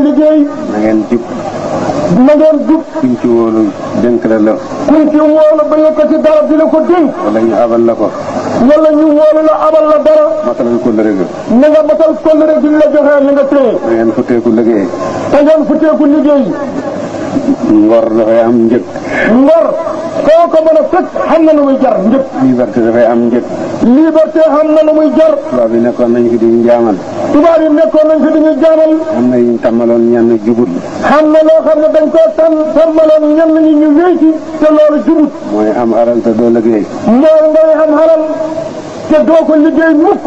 liggéey. na ngeen jub. na ngeen jub. kuñ ci wóolu dénk la la. kuñ ci wóolu ba yëkkati dara di la ko dénk. wala ñu abal la ko. wala ñu wóolu la abal la dara. matalal ko lëre ga. na nga matal kóllëre gi la joxee li nga téye. na ngeen futteeku liggéey. te ngeen futteeku liggéey. ngor dafay am njëg. ngor koo ko mën a fekk xam na lu muy jar njëg. liberté dafay am njëg. liberté xam na lu muy jar. tubaab yi nekkoon nañ fi di ñu jaamal. tubaab yi nekkoon nañ fi di ñu jaamal. am na ñu tàmmaloon ñenn jubut. xam na loo xam ne dañ koo tàmmaloon ñenn ñi ñu wéy ci te loolu jubut. mooy am alal te doo liggéey. mooy ngay am alal te doo ko liggéey mukk.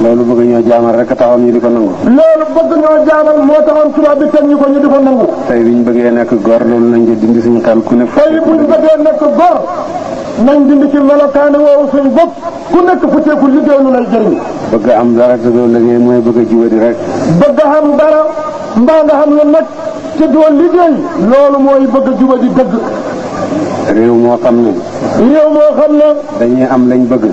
loolu bëgg ñoo jaamal rek taxoon ñu di ko nangu. loolu bëgg ñoo jaamal moo taxoon tubaab bi teg ñu ko ñu di ko nangu. tey biñ bëggee nekk góor loolu nañ ko dindi suñu xel ku ne. tey buñ bëggee nekk góor nañ dindi ci melokaani woowu suñ bopp ku nekk futteeku liggéey lu lay jëriñ. bëgg am dara te doo liggéey mooy bëgg a jubadi rek. bëgg xam dara mbaa nga xam ne nag te doo liggéey loolu mooy bëgg a jubadi dëgg. réew moo xam ne. réew moo xam ne. dañuy am lañ bëgg.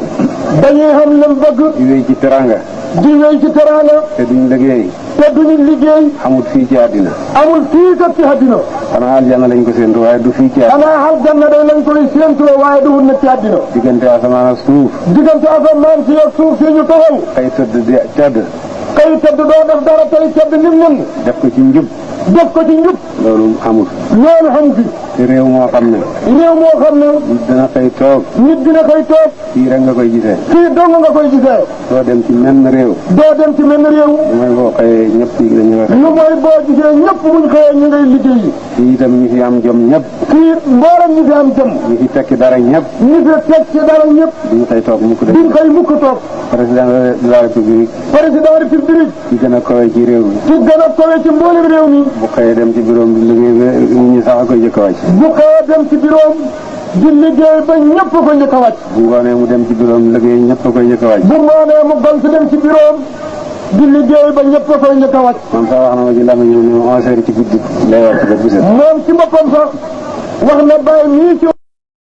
dañuy xam lañ bëgg. di wéy ci teranga. di wéy ci teraanga. te duñ liggéey. te duñu liggéey. amul fii ci àddina. amul fii kat ci àddina. xanaa aljanna lañ ko séentu waaye du fii ci àddina. xanaa aljanna day lañ koy séentoo waaye du na ci àddina. diggante asamaan ak suuf. diggante asamaan si ak suuf si ñu taxaw. xëy tëdd di tëdd. kay tëdd doo def dara tey tëdd nim nen. def ko ci njub. def ko ci njub. loolu amul. loolu xam fi. te réew moo xam ne. réew moo xam ne. nit dina xëy toog. nit dina koy toog. fii rek nga koy gisee. fii dong nga koy gisee. doo dem ci menn réew. doo dem ci menn réew. lu mooy boo xëyee ñëpp yi dañu wax. lu mooy boo gisee ñëpp buñ xëyee ñu ngay liggéeyi. fii itam ñi fi am jom ñëpp. fii mbooram ñi fi am jëm. ñi fi tekki dara ñëpp. ñi fi teg ci dara ñëpp. duñ xëy toog mukk de. duñ koy mukk toog. président de la république. président république. ci gën a kawe ci réew mi. ci gën a kawe ci mboolem réew mi. bu xëyee dem ci bureau bi liggéey ba nit ñi sax a koy jëkk a wàcc. bu xëyee dem ci bureau di liggéey ba ñëpp ko njëkk a wàcc. bu ngoonee mu dem ci bureau liggéey ñëpp a koy jëkk a wàcc. bu ngoonee mu gont dem ci bureau di liggéey ba ñëpp koy njëkk a wàcc. man sax wax na ma ci lamiñam ne 11 heures ci guddi lay wàcc ba bu set. moom ci boppam sax wax na bàyyi nii ci